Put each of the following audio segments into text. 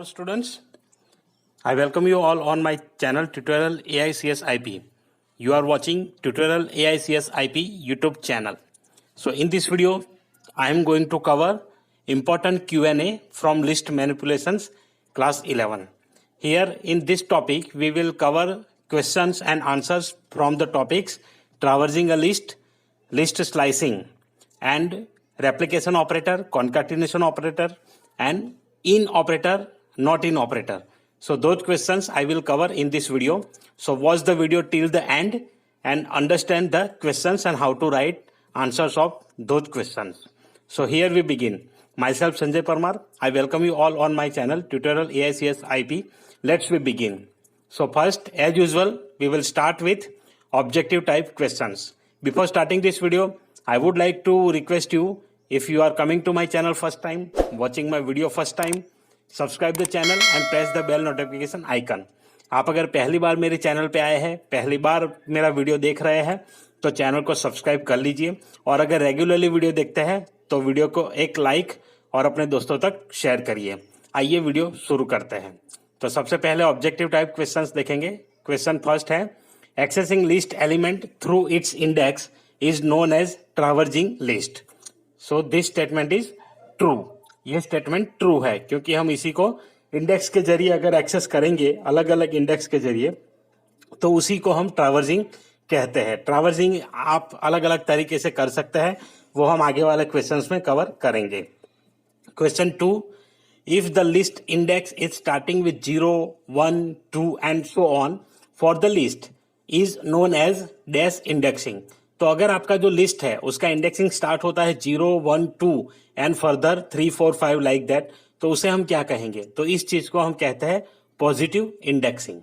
Namaskar students. I welcome you all on my channel Tutorial AICS IP. You are watching Tutorial AICS IP YouTube channel. So in this video, I am going to cover important Q&A from list manipulations class 11. Here in this topic, we will cover questions and answers from the topics traversing a list, list slicing, and replication operator, concatenation operator, and in operator, not in operator. So those questions I will cover in this video. So watch the video till the end and understand the questions and how to write answers of those questions. So here we begin. Myself Sanjay Parmar. I welcome you all on my channel Tutorial AICS IP. Let's begin. So first, as usual, we will start with objective type questions. Before starting this video, I would like to request you, if you are coming to my channel first time, watching my video first time, subscribe the channel and press the bell notification icon. आप अगर पहली बार मेरे channel पे आए हैं, पहली बार मेरा video देख रहे हैं, तो चैनल को सब्सक्राइब कर लीजिए और अगर रेगुलरली वीडियो देखते हैं तो वीडियो को एक लाइक और अपने दोस्तों तक शेयर करिए। आइए वीडियो शुरू करते हैं। तो सबसे पहले ऑब्जेक्टिव टाइप क्वेश्चंस देखेंगे। क्वेश्चन फर्स्ट है, accessing list element through its index is known as traversing list. So this statement is true. ये स्टेटमेंट ट्रू है क्योंकि हम इसी को इंडेक्स के जरिए अगर एक्सेस करेंगे, अलग अलग इंडेक्स के जरिए, तो उसी को हम ट्रैवर्सिंग कहते हैं। ट्रैवर्सिंग आप अलग अलग तरीके से कर सकते हैं, वो हम आगे वाले क्वेश्चंस में कवर करेंगे। Question 2, if the list index is starting with 0, 1, 2 and so on for the list is known as dash indexing। तो अगर आपका जो लिस्ट है उसका इंडेक्सिंग स्टार्ट होता है 0, 1, 2 एंड फर्दर 3, 4, 5 लाइक दैट, तो उसे हम क्या कहेंगे? तो इस चीज को हम कहते हैं positive indexing.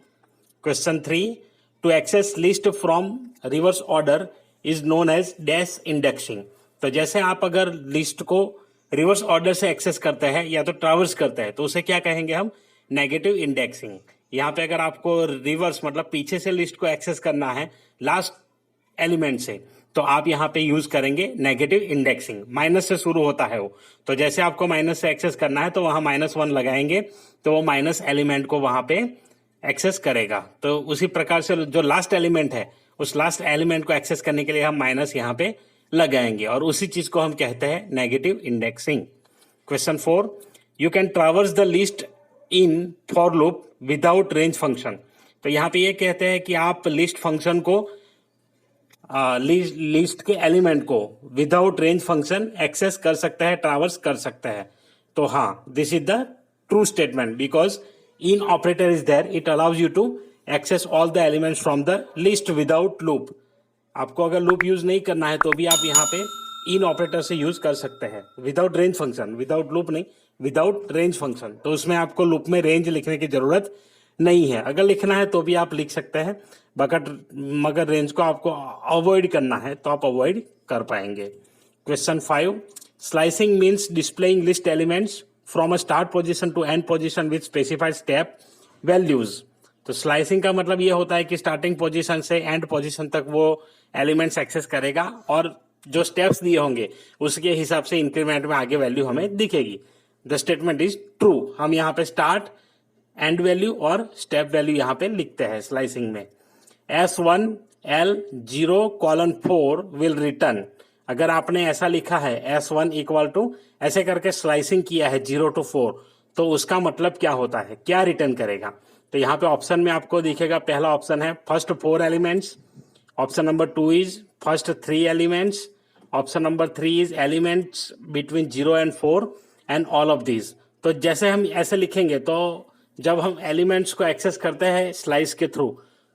Question 3, to access list from reverse order is known as dash indexing. तो जैसे आप अगर लिस्ट को रिवर्स ऑर्डर से एक्सेस करते हैं या तो ट्रैवर्स करते हैं तो उसे क्या कहेंगे हम? Negative indexing. यहाँ पे अगर आपको रिवर्स मतलब पीछे से लिस्ट को एक्सेस करना है लास्ट एलिमेंट से, तो आप यहाँ पे यूज करेंगे नेगेटिव इंडेक्सिंग। माइनस से शुरू होता है वो, तो जैसे आपको माइनस से एक्सेस करना है तो वहां -1 लगाएंगे तो वो माइनस एलिमेंट को वहां पे एक्सेस करेगा। तो उसी प्रकार से जो लास्ट एलिमेंट है उस लास्ट एलिमेंट को एक्सेस करने के लिए हम माइनस यहाँ पे लगाएंगे और उसी चीज को हम कहते हैं negative indexing. Question 4, you can traverse the list in for loop without range function. तो यहाँ पे ये कहते हैं कि आप लिस्ट फंक्शन को लिस्ट के एलिमेंट को विदाउट रेंज फंक्शन एक्सेस कर सकते हैं, ट्रैवर्स कर सकते हैं। तो हाँ, this is the true statement because in operator is there, it allows you to access all the elements from the list without loop. आपको अगर लूप यूज नहीं करना है तो भी आप यहाँ पे इन ऑपरेटर से यूज कर सकते हैं। Without range function, without loop नहीं, विदाउट रेंज फंक्शन, तो उसमें आपको लूप में रेंज लिखने की जरूरत नहीं है। अगर लिखना है तो भी आप लिख सकते हैं, मगर रेंज को आपको अवॉइड करना है तो आप अवॉइड कर पाएंगे। Question 5, slicing means displaying list elements from a start position to end position with specified step values. तो स्लाइसिंग का मतलब ये होता है कि स्टार्टिंग पोजीशन से एंड पोजीशन तक वो एलिमेंट्स एक्सेस करेगा और जो स्टेप्स दिए होंगे उसके हिसाब से इंक्रीमेंट में आगे वैल्यू हमें दिखेगी। The statement is true. हम यहाँ पे स्टार्ट, एंड वैल्यू और स्टेप वैल्यू यहाँ पे लिखते हैं स्लाइसिंग में। S1 L 0:4 will return. अगर आपने ऐसा लिखा है S1 इक्वल टू ऐसे करके स्लाइसिंग किया है 0 to 4, तो उसका मतलब क्या होता है, क्या रिटर्न करेगा? तो यहाँ पे ऑप्शन में आपको दिखेगा, पहला ऑप्शन है first 4 elements, option number 2 is first 3 elements, option number 3 is elements between 0 and 4 and all of these. तो जैसे हम ऐसे लिखेंगे तो जब हम एलिमेंट्स को एक्सेस करते हैं स्लाइस के थ्रू,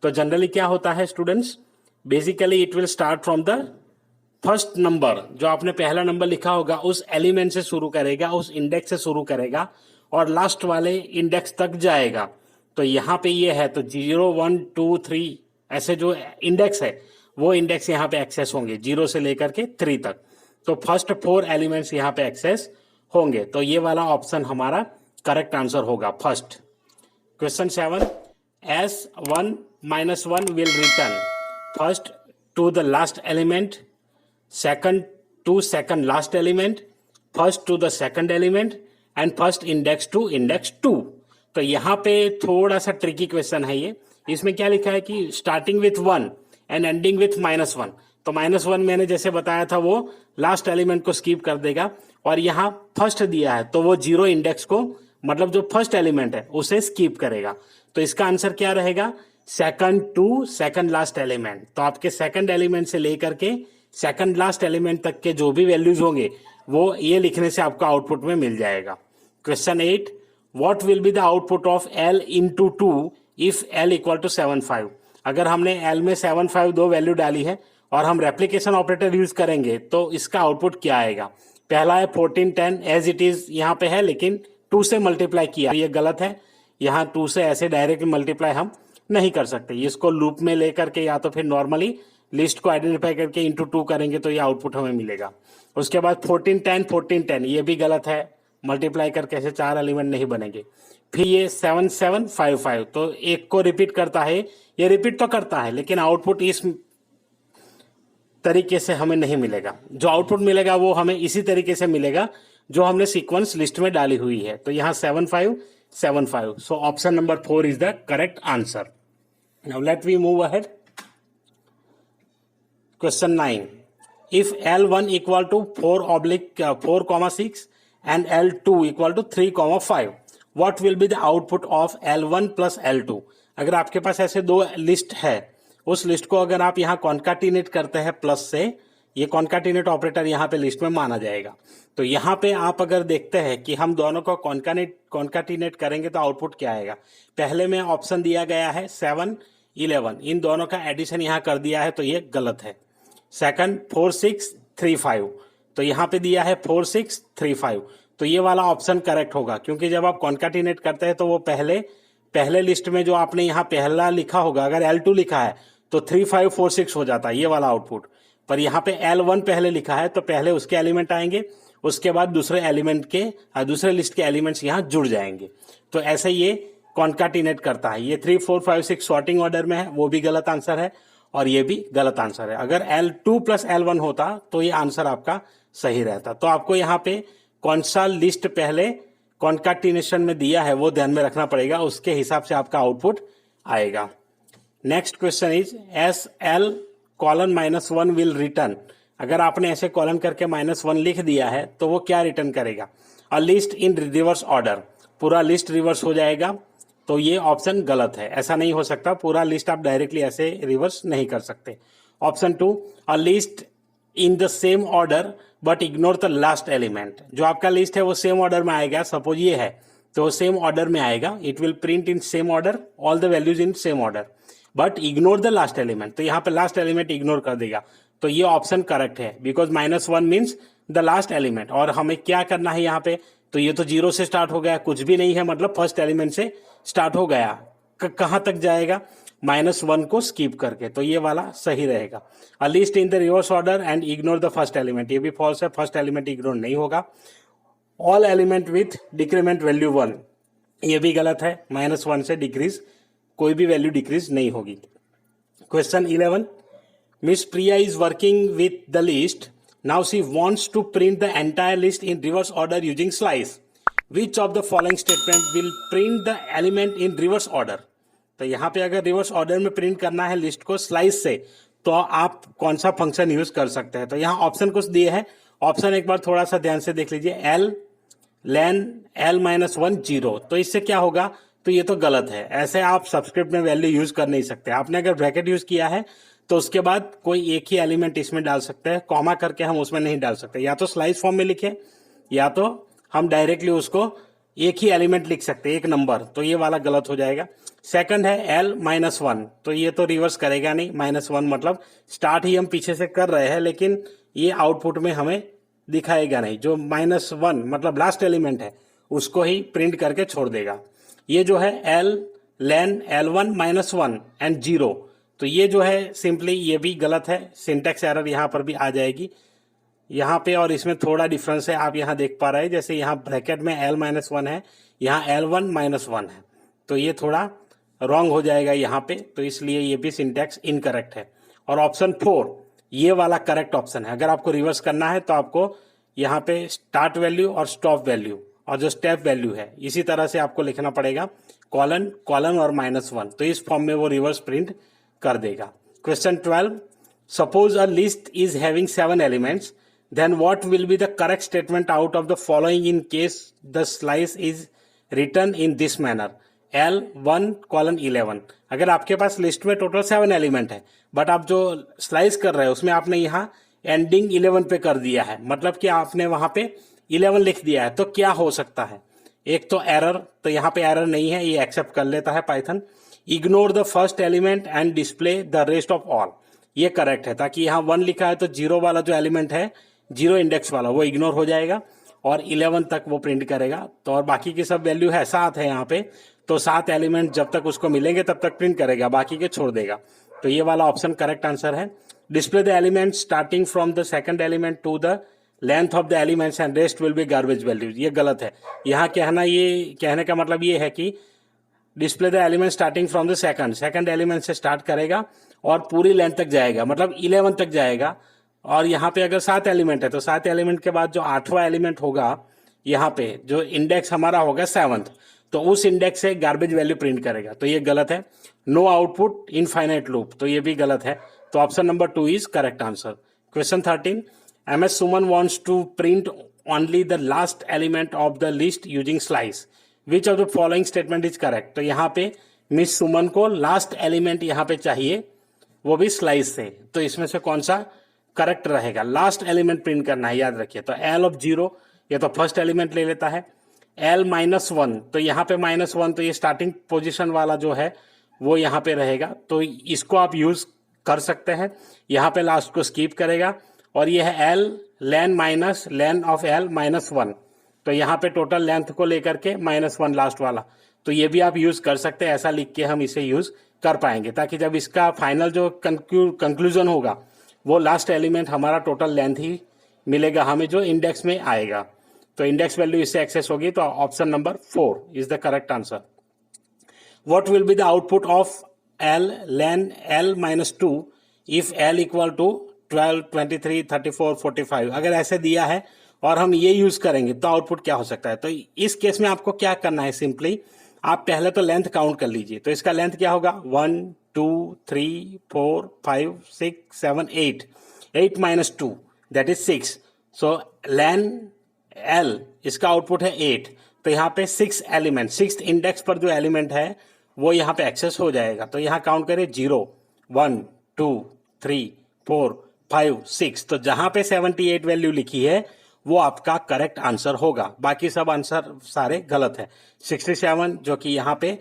तो जनरली क्या होता है students, basically it will start from the first number, जो आपने पहला नंबर लिखा होगा उस एलिमेंट से शुरू करेगा, उस इंडेक्स से शुरू करेगा और लास्ट वाले इंडेक्स तक जाएगा। तो यहाँ पे ये है, तो 0, 1, 2, 3 ऐसे जो इंडेक्स है वो इंडेक्स यहाँ पे एक्सेस होंगे 0 से लेकर के 3 तक। तो फर्स्ट 4 एलिमेंट्स यहाँ पे एक्सेस होंगे, तो ये वाला ऑप्शन हमारा करेक्ट आंसर होगा, first. Question 7, S1 - 1 will return first to the last element, second to second last element, first to the second element and first index to index 2। तो यहाँ पे थोड़ा सा ट्रिकी क्वेश्चन है ये। इसमें क्या लिखा है कि starting with 1 and ending with -1। तो -1 मैंने जैसे बताया था वो लास्ट एलिमेंट को स्कीप कर देगा, और यहाँ फर्स्ट दिया है तो वो 0 इंडेक्स को, मतलब जो फर्स्ट एलिमेंट है उसे स्कीप करेगा। तो इसका आंसर क्या रहेगा, second to second last element. तो आपके सेकंड एलिमेंट से लेकर के सेकंड लास्ट एलिमेंट तक के जो भी वैल्यूज होंगे वो ये लिखने से आपको आउटपुट में मिल जाएगा। Question 8, what will be the output of L into 2 if L equal to 75। अगर हमने L में 75 दो वैल्यू डाली है और हम रेप्लीकेशन ऑपरेटर यूज करेंगे तो इसका आउटपुट क्या आएगा। पहला है 1410 एज इट इज यहाँ पे है, लेकिन 2 से मल्टीप्लाई किया, ये गलत है। यहाँ 2 से ऐसे डायरेक्ट मल्टीप्लाई हम नहीं कर सकते, इसको लूप में लेकर के या तो फिर नॉर्मली लिस्ट को आइडेंटिफाई करके इंटू 2 करेंगे तो ये आउटपुट हमें मिलेगा। उसके बाद 1410 ये भी गलत है, मल्टीप्लाई करके ऐसे 4 एलिमेंट नहीं बनेंगे। फिर ये 7755, तो एक को रिपीट करता है, ये रिपीट तो करता है लेकिन आउटपुट इस तरीके से हमें नहीं मिलेगा। जो आउटपुट मिलेगा वो हमें इसी तरीके से मिलेगा जो हमने सीक्वेंस लिस्ट में डाली हुई है। तो यहाँ 7575, so option number 4 is the correct answer. Now let we move ahead. Question 9, if L1 equal to 4/4,6 and L2 equal to 3,5, what will be the output of L1 plus L2। अगर आपके पास ऐसे दो लिस्ट है, उस list को अगर आप यहाँ कॉन्काटिनेट करते हैं प्लस से, ये कॉन्काटिनेट ऑपरेटर यहाँ पे लिस्ट में माना जाएगा। तो यहाँ पे आप अगर देखते हैं कि हम दोनों को कॉन्काटिनेट करेंगे तो आउटपुट क्या आएगा। पहले में ऑप्शन दिया गया है 7 11, इन दोनों का एडिशन यहाँ कर दिया है तो ये गलत है। सेकंड 4 6 3 5, तो यहाँ पे दिया है 4 6 3 5, तो ये वाला ऑप्शन करेक्ट होगा, क्योंकि जब आप कॉन्काटिनेट करते हैं तो वो पहले लिस्ट में जो आपने यहाँ पहला लिखा होगा, अगर L2 लिखा है तो 3 5 4 6 हो जाता है ये वाला आउटपुट। पर यहाँ पे L1 पहले लिखा है तो पहले उसके एलिमेंट आएंगे, उसके बाद दूसरे लिस्ट के एलिमेंट्स यहाँ जुड़ जाएंगे। तो ऐसे ये कॉन्काटिनेट करता है। ये 3 4 5 6 सॉर्टिंग ऑर्डर में है, वो भी गलत आंसर है, और ये भी गलत आंसर है। अगर L2 प्लस L1 होता तो ये आंसर आपका सही रहता। तो आपको यहाँ पे कौन सा लिस्ट पहले कॉन्काटिनेशन में दिया है वो ध्यान में रखना पड़ेगा, उसके हिसाब से आपका आउटपुट आएगा। Next question is SL :-1 will return. अगर आपने ऐसे कॉलन करके -1 लिख दिया है तो वो क्या रिटर्न करेगा, a list in reverse order, पूरा लिस्ट रिवर्स हो जाएगा। तो ये ऑप्शन गलत है, ऐसा नहीं हो सकता, पूरा लिस्ट आप डायरेक्टली ऐसे रिवर्स नहीं कर सकते। Option 2, a list in the same order but ignore the last element. जो आपका लिस्ट है वो सेम ऑर्डर में आएगा, सपोज ये है तो सेम ऑर्डर में आएगा, it will print in same order, all the values in same order, but ignore the last element. तो यहाँ पे लास्ट एलिमेंट इग्नोर कर देगा, तो ये ऑप्शन करेक्ट है, because -1 means the last element. और हमें क्या करना है यहाँ पे, तो ये तो 0 से स्टार्ट हो गया, कुछ भी नहीं है, मतलब फर्स्ट एलिमेंट से स्टार्ट हो गया, कहां तक जाएगा, -1 को स्कीप करके। तो ये वाला सही रहेगा। A list in the reverse order and ignore the first element, ये भी फॉल्स है, फर्स्ट एलिमेंट इग्नोर नहीं होगा। All element with decrement value 1, ये भी गलत है, -1 से डिक्रीज कोई भी वैल्यू डिक्रीज नहीं होगी। Question 11, miss Priya is working with the list, now she wants to print the entire list in reverse order using slice, which of the following statement will print the element in reverse order. तो यहाँ पे अगर reverse order में print करना है list को slice से, तो आप कौन सा फंक्शन यूज कर सकते हैं। तो यहाँ ऑप्शन कुछ दिए हैं, ऑप्शन एक बार थोड़ा सा ध्यान से देख लीजिए। L len L -1 0, तो इससे क्या होगा, तो ये तो गलत है, ऐसे आप सबस्क्रिप्ट में वैल्यू यूज कर नहीं सकते। आपने अगर ब्रैकेट यूज किया है तो उसके बाद कोई एक ही एलिमेंट इसमें डाल सकते हैं, कॉमा करके हम उसमें नहीं डाल सकते। या तो स्लाइस फॉर्म में लिखे या तो हम डायरेक्टली उसको एक ही एलिमेंट लिख सकते हैं, एक नंबर, तो ये वाला गलत हो जाएगा। सेकंड है L -1, तो ये तो रिवर्स करेगा नहीं, -1 मतलब स्टार्ट ही हम पीछे से कर रहे हैं, लेकिन ये आउटपुट में हमें दिखाएगा नहीं। जो -1 मतलब लास्ट एलिमेंट है उसको ही प्रिंट करके छोड़ देगा। ये जो है L len L1 -1 एंड 0, तो ये जो है सिंपली ये भी गलत है, सिंटैक्स एरर यहाँ पर भी आ जाएगी यहाँ पे, और इसमें थोड़ा डिफरेंस है, आप यहाँ देख पा रहे हैं, जैसे यहाँ ब्रैकेट में L -1 है, यहाँ L1 -1 है, तो ये थोड़ा रॉन्ग हो जाएगा यहाँ पे, तो इसलिए ये भी सिंटैक्स इनकरेक्ट है। और ऑप्शन 4 ये वाला करेक्ट ऑप्शन है। अगर आपको रिवर्स करना है तो आपको यहाँ पे स्टार्ट वैल्यू और स्टॉप वैल्यू और जो स्टेप वैल्यू है इसी तरह से आपको लिखना पड़ेगा, कॉलन कॉलन और -1, तो इस फॉर्म में वो रिवर्स प्रिंट कर देगा। Question 12, suppose a list is having 7 elements, then what will be the correct statement out of the following in case the slice is written in this manner, L1:11। अगर आपके पास list में total 7 element है, but आप जो slice कर रहे हो उसमें आपने यहाँ एंडिंग 11 पे कर दिया है, मतलब कि आपने वहां पे 11 लिख दिया है, तो क्या हो सकता है? एक तो एरर, तो यहाँ पे एरर नहीं है, ये एक्सेप्ट कर लेता है Python. Ignore the first element and display the rest of all, ये करेक्ट है, ताकि यहाँ 1 लिखा है तो 0 वाला जो एलिमेंट है, 0 इंडेक्स वाला, वो इग्नोर हो जाएगा और 11 तक वो प्रिंट करेगा। तो और बाकी की सब वैल्यू है 7 है यहाँ पे, तो 7 एलिमेंट जब तक उसको मिलेंगे तब तक प्रिंट करेगा, बाकी के छोड़ देगा। तो ये वाला ऑप्शन करेक्ट आंसर है। Display the element starting from the second element to the length of the elements and rest will be garbage values, ये गलत है। यहाँ कहने का मतलब ये है कि display the element starting from the second element से स्टार्ट करेगा और पूरी लेंथ तक जाएगा, मतलब 11 तक जाएगा। और यहाँ पे अगर 7 एलिमेंट है तो 7 एलिमेंट के बाद जो 8वां एलिमेंट होगा, यहाँ पे जो इंडेक्स हमारा होगा 7th, तो उस इंडेक्स से गार्बेज वैल्यू प्रिंट करेगा, तो ये गलत है। नो आउटपुट इनफाइनाइट लूप, तो ये भी गलत है। तो option number 2 is correct answer. Question 13, MS Suman wants to print only the last element of the list using slice. Which of the following statement is correct? तो यहाँ पे miss सुमन को लास्ट एलिमेंट यहाँ पे चाहिए, वो भी स्लाइस से, तो इसमें से कौन सा करेक्ट रहेगा? लास्ट एलिमेंट प्रिंट करना है, याद रखिए। तो L of 0, ये तो फर्स्ट एलिमेंट ले लेता है। L-1, तो यहाँ पे -1, तो ये स्टार्टिंग पोजीशन वाला जो है वो यहाँ पे रहेगा, तो इसको आप यूज कर सकते हैं। यहाँ पे लास्ट को स्कीप करेगा और ये है L लेन ऑफ L -1, तो यहाँ पे टोटल लेंथ को लेकर के -1 लास्ट वाला, तो ये भी आप यूज कर सकते हैं। ऐसा लिख के हम इसे यूज कर पाएंगे, ताकि जब इसका फाइनल जो कंक्लूजन होगा वो लास्ट एलिमेंट हमारा टोटल लेंथ ही मिलेगा हमें, जो इंडेक्स में आएगा। तो इंडेक्स वैल्यू इससे एक्सेस होगी, तो option number 4 is the correct answer. What will be the output of L len L -2 if L equal to 12, 23, 34, 45? अगर ऐसे दिया है और हम ये यूज करेंगे तो आउटपुट क्या हो सकता है? तो इस केस में आपको क्या करना है, सिंपली आप पहले तो लेंथ काउंट कर लीजिए। तो इसका लेंथ क्या होगा? 1, 2, 3, 4, 5, 6, 7, 8, 8 - 2 that is 6। So lane L इसका आउटपुट है 8, तो यहाँ पे 6 एलिमेंट, 6th इंडेक्स पर जो एलिमेंट है वो यहाँ पे एक्सेस हो जाएगा। तो यहाँ काउंट करें 0, 1, 2, 3, 4, 5, 6, तो जहां पे 78 वैल्यू लिखी है वो आपका करेक्ट आंसर होगा। बाकी सब आंसर सारे गलत है। 67 जो कि यहाँ पे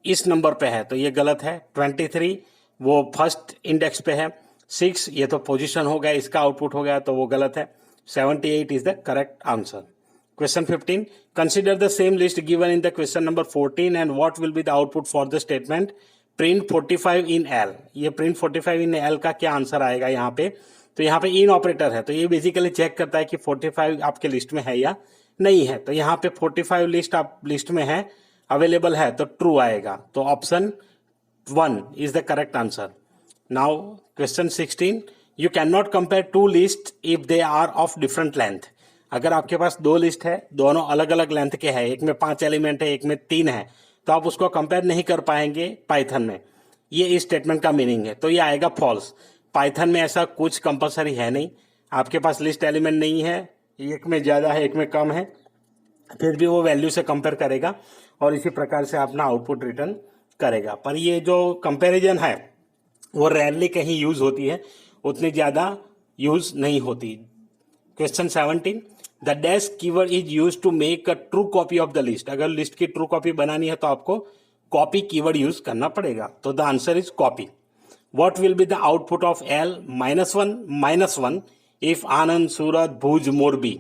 इस नंबर पे है तो ये गलत है। 23 वो फर्स्ट इंडेक्स पे है। 6 ये तो पोजीशन हो गया, इसका आउटपुट हो गया, तो वो गलत है। 78 is the correct answer. Question 15, consider the same list given in the question number 14 and what will be the output for the statement print 45 in L। ये प्रिंट 45 इन L का क्या आंसर आएगा यहाँ पे? तो यहाँ पे इन ऑपरेटर है, तो ये बेसिकली चेक करता है कि 45 आपके लिस्ट में है या नहीं है। तो यहाँ पे 45 लिस्ट में है, अवेलेबल है, तो ट्रू आएगा। तो option 1 is the correct answer. Now question 16, you can not compare to list if they are of different length. अगर आपके पास 2 लिस्ट है, दोनों अलग अलग लेंथ के हैं, एक में 5 एलिमेंट है, एक में 3 है, तो आप उसको कंपेयर नहीं कर पाएंगे पाइथन में। ये इस स्टेटमेंट का मीनिंग है, तो ये आएगा फॉल्स। पाइथन में ऐसा कुछ कंपलसरी है नहीं। आपके पास लिस्ट एलिमेंट नहीं है, एक में ज्यादा है एक में कम है, फिर भी वो वैल्यू से कंपेयर करेगा और इसी प्रकार से अपना आउटपुट रिटर्न करेगा। पर ये जो कंपैरिजन है वो रेयरली कहीं यूज होती है, उतनी ज्यादा यूज नहीं होती। Question 17, the dash keyword is use to make a true copy of the list. अगर लिस्ट की ट्रू कॉपी बनानी है तो आपको कॉपी कीवर्ड यूज करना पड़ेगा। तो the answer is copy. What will be the output of L -1 if आनंद, सूरत, भुज, मोरबी?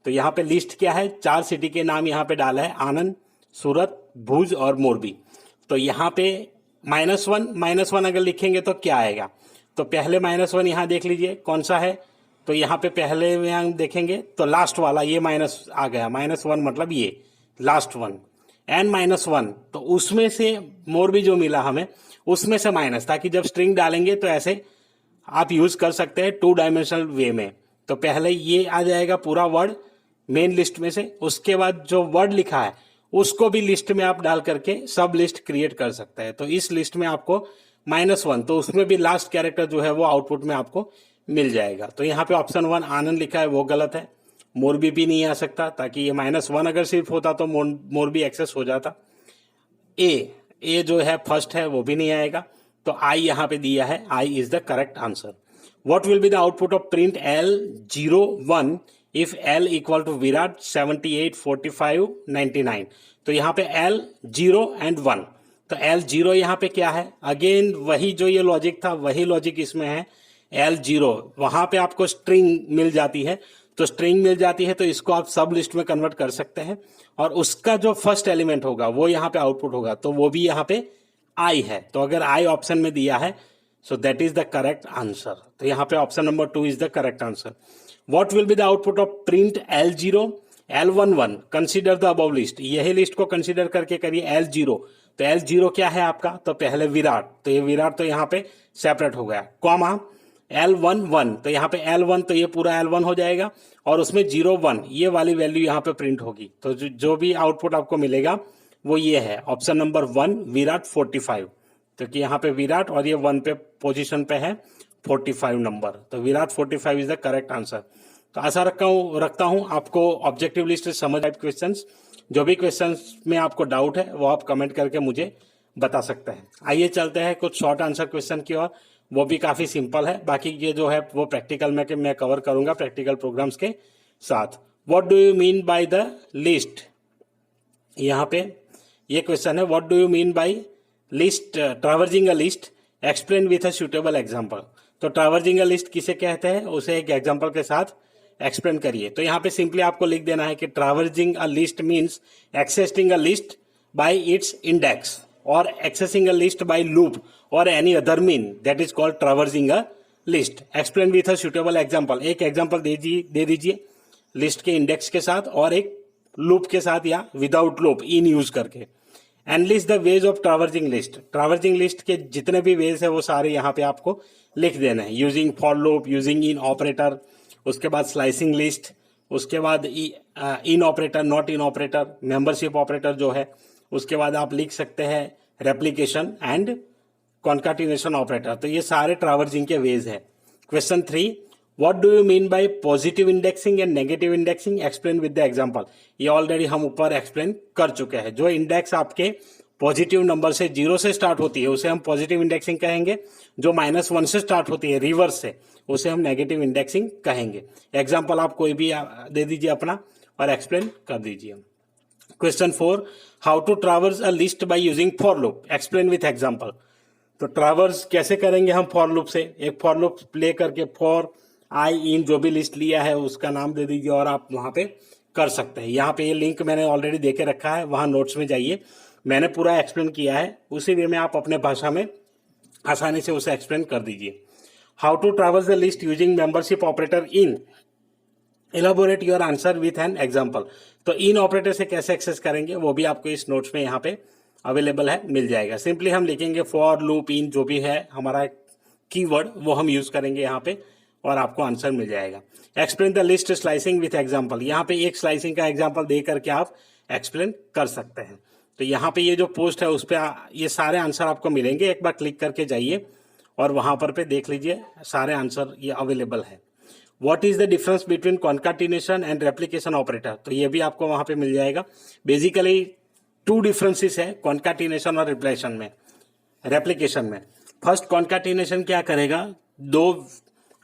तो यहाँ पे लिस्ट क्या है? 4 सिटी के नाम यहाँ पे डाला है, आनंद, सूरत, भुज और मोरबी। तो यहाँ पे -1 अगर लिखेंगे तो क्या आएगा? तो पहले -1 यहाँ देख लीजिए कौन सा है। तो यहाँ पे पहले में हम देखेंगे तो लास्ट वाला ये माइनस आ गया, -1 मतलब ये लास्ट वन। n-1 तो उसमें से मोरबी जो मिला हमें उसमें से माइनस, ताकि जब स्ट्रिंग डालेंगे तो ऐसे आप यूज कर सकते हैं 2 डायमेंशनल वे में। तो पहले ये आ जाएगा पूरा वर्ड मेन लिस्ट में से, उसके बाद जो वर्ड लिखा है उसको भी लिस्ट में आप डाल करके सब लिस्ट क्रिएट कर सकते हैं। तो इस लिस्ट में आपको -1, तो उसमें भी लास्ट कैरेक्टर जो है वो आउटपुट में आपको मिल जाएगा। तो यहाँ पे ऑप्शन 1 आनंद लिखा है वो गलत है, मोरबी भी नहीं आ सकता, ताकि ये -1 अगर सिर्फ होता तो मोरबी एक्सेस हो जाता। ए जो है फर्स्ट है वो भी नहीं आएगा, तो आई यहाँ पे दिया है, I is the correct answer. What will be the output of print L01 if L equal to Virat 78 45 99। तो यहाँ पे L0 and 1, तो L0 यहाँ पे क्या है, अगेन वही जो ये लॉजिक था वही लॉजिक इसमें है। L0 वहां पे आपको स्ट्रिंग मिल जाती है, तो स्ट्रिंग मिल जाती है तो इसको आप सब लिस्ट में कन्वर्ट कर सकते हैं, और उसका जो फर्स्ट एलिमेंट होगा वो यहाँ पे आउटपुट होगा, तो वो भी यहाँ पे आई है। तो अगर आई ऑप्शन में दिया है so that is the correct answer. तो यहाँ पे option number 2 is the correct answer. What will be the output of print L0 L11 consider the above list. यही लिस्ट को कंसीडर करके करिए L0। तो L0 क्या है आपका, तो पहले विराट, तो ये विराट तो यहाँ पे सेपरेट हो गया, कॉमा L11, तो यहाँ पे L1 तो ये पूरा L1 हो जाएगा, और उसमें 01 ये वाली वैल्यू यहाँ पे प्रिंट होगी। तो जो भी आउटपुट आपको मिलेगा वो ये है, ऑप्शन नंबर 1 विराट 45। तो कि यहाँ पे विराट और ये 1 पे पोजीशन पे है 45 नंबर, तो Virat 45 is the correct answer. तो आशा रखता हूँ आपको ऑब्जेक्टिव लिस्ट समझ आए क्वेश्चंस। जो भी क्वेश्चंस में आपको डाउट है वो आप कमेंट करके मुझे बता सकते हैं। आइए चलते हैं कुछ शॉर्ट आंसर क्वेश्चन की ओर, वो भी काफी सिंपल है। बाकी ये जो है वो प्रैक्टिकल में मैं कवर करूंगा प्रैक्टिकल प्रोग्राम्स के साथ। What do you mean by the list, यहाँ पे ये क्वेश्चन है, what do you mean by list, traversing a list, explain with a suitable example. तो ट्रैवर्सिंग अ लिस्ट किसे कहते हैं, उसे एक एग्जांपल के साथ एक्सप्लेन करिए। तो यहाँ पे सिंपली आपको लिख देना है कि traversing a list means accessing a list bye it's index, or accessing a list by loop or any other mean that is called traversing a list. Explain with a suitable example. एक example दे दीजिए list के index के साथ और एक loop के साथ या विदाउट लूप इन यूज करके। And list the ways of traversing list. Traversing list के जितने भी वेज है वो सारे यहाँ पे आपको लिख देना है। Using for loop, using in operator, उसके बाद स्लाइसिंग लिस्ट, उसके बाद in operator, not in operator, membership operator जो है, उसके बाद आप लिख सकते हैं रेप्लिकेशन एंड कॉन्काटिनेशन ऑपरेटर। तो ये सारे ट्रैवर्सिंग के वेज है। Question 3, what do you mean by positive indexing and negative indexing, explain with the example. ये ऑलरेडी हम ऊपर एक्सप्लेन कर चुके हैं। जो इंडेक्स आपके पॉजिटिव नंबर से 0 से स्टार्ट होती है उसे हम पॉजिटिव इंडेक्सिंग कहेंगे, जो -1 से स्टार्ट होती है रिवर्स से उसे हम नेगेटिव इंडेक्सिंग कहेंगे। एग्जाम्पल आप कोई भी दे दीजिए अपना और एक्सप्लेन कर दीजिए। Question 4, how to traverse a list by using for loop, explain with example. तो ट्रैवर्स कैसे करेंगे हम फॉर लूप से, एक फॉर लूप प्ले करके फॉर आई इन जो भी लिस्ट लिया है उसका नाम दे दीजिए और आप वहां पे कर सकते हैं। यहाँ पे ये लिंक मैंने ऑलरेडी देके रखा है, वहां नोट्स में जाइए, मैंने पूरा एक्सप्लेन किया है, उसी वे में आप अपने भाषा में आसानी से उसे एक्सप्लेन कर दीजिए। How to traverse the list using membership operator in, elaborate your answer with an example. तो इन ऑपरेटर से कैसे एक्सेस करेंगे वो भी आपको इस नोट्स में यहाँ पे अवेलेबल है, मिल जाएगा। सिंपली हम लिखेंगे फॉर लूप इन, जो भी है हमारा कीवर्ड वो हम यूज करेंगे यहाँ पे और आपको आंसर मिल जाएगा। Explain the list slicing with example, यहाँ पे एक स्लाइसिंग का एग्जाम्पल दे करके आप एक्सप्लेन कर सकते हैं। तो यहाँ पे ये जो पोस्ट है उस पर ये सारे आंसर आपको मिलेंगे, एक बार क्लिक करके जाइए और वहां पर पे देख लीजिए सारे आंसर ये अवेलेबल है। What is the difference between concatenation and replication operator, तो ये भी आपको वहां पे मिल जाएगा। बेसिकली 2 डिफरेंसेस है कॉन्काटिनेशन और रेप्लिकेशन में। फर्स्ट कॉन्काटिनेशन क्या करेगा, 2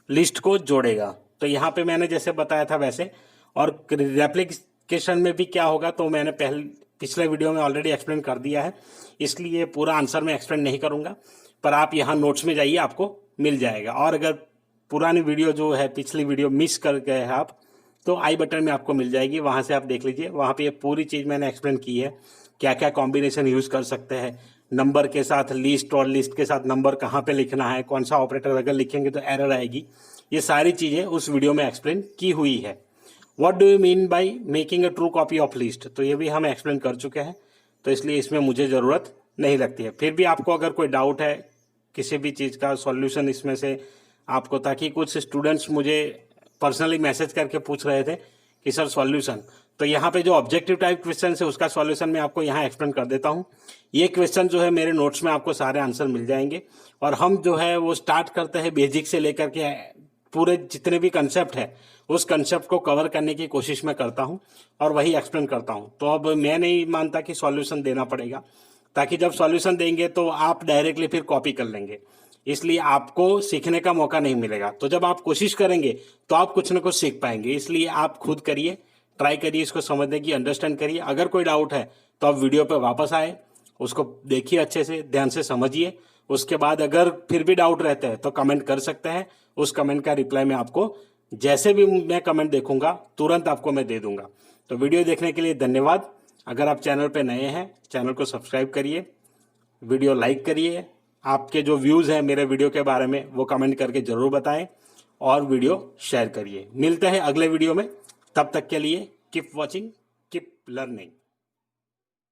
लिस्ट को जोड़ेगा, तो यहाँ पे मैंने जैसे बताया था वैसे। और रेप्लिकेशन में भी क्या होगा तो मैंने पिछले वीडियो में ऑलरेडी एक्सप्लेन कर दिया है, इसलिए पूरा आंसर में एक्सप्लेन नहीं करूंगा, पर आप यहाँ नोट्स में जाइए आपको मिल जाएगा। और अगर पुरानी वीडियो जो है पिछली वीडियो मिस कर गए हैं आप, तो आई बटन में आपको मिल जाएगी, वहां से आप देख लीजिए, वहां पे ये पूरी चीज मैंने एक्सप्लेन की है, क्या क्या कॉम्बिनेशन यूज कर सकते हैं, नंबर के साथ लिस्ट और लिस्ट के साथ नंबर कहाँ पे लिखना है, कौन सा ऑपरेटर अगर लिखेंगे तो एरर आएगी, ये सारी चीजें उस वीडियो में एक्सप्लेन की हुई है। What do you mean by making a true copy of list, तो ये भी हम एक्सप्लेन कर चुके हैं, तो इसलिए इसमें मुझे जरूरत नहीं लगती है। फिर भी आपको अगर कोई डाउट है किसी भी चीज का सॉल्यूशन इसमें से आपको, ताकि कुछ स्टूडेंट्स मुझे पर्सनली मैसेज करके पूछ रहे थे कि सर सॉल्यूशन, तो यहाँ पे जो ऑब्जेक्टिव टाइप क्वेश्चन है उसका सॉल्यूशन मैं आपको यहाँ एक्सप्लेन कर देता हूँ। ये क्वेश्चन जो है मेरे नोट्स में आपको सारे आंसर मिल जाएंगे, और हम जो है वो स्टार्ट करते हैं बेसिक से लेकर के पूरे जितने भी कंसेप्ट है उस कंसेप्ट को कवर करने की कोशिश मैं करता हूँ और वही एक्सप्लेन करता हूँ। तो अब मैं नहीं मानता कि सॉल्यूशन देना पड़ेगा, ताकि जब सॉल्यूशन देंगे तो आप डायरेक्टली फिर कॉपी कर लेंगे, इसलिए आपको सीखने का मौका नहीं मिलेगा। तो जब आप कोशिश करेंगे तो आप कुछ ना कुछ सीख पाएंगे, इसलिए आप खुद करिए, ट्राई करिए, इसको समझने की, अंडरस्टैंड करिए। अगर कोई डाउट है तो आप वीडियो पे वापस आए, उसको देखिए, अच्छे से ध्यान से समझिए। उसके बाद अगर फिर भी डाउट रहते हैं तो कमेंट कर सकते हैं, उस कमेंट का रिप्लाई मैं आपको जैसे भी मैं कमेंट देखूंगा तुरंत आपको मैं दे दूंगा। तो वीडियो देखने के लिए धन्यवाद। अगर आप चैनल पे नए हैं, चैनल को सब्सक्राइब करिए, वीडियो लाइक करिए, आपके जो व्यूज़ हैं मेरे वीडियो के बारे में वो कमेंट करके ज़रूर बताएं, और वीडियो शेयर करिए। मिलते हैं अगले वीडियो में, तब तक के लिए कीप वॉचिंग, कीप लर्निंग।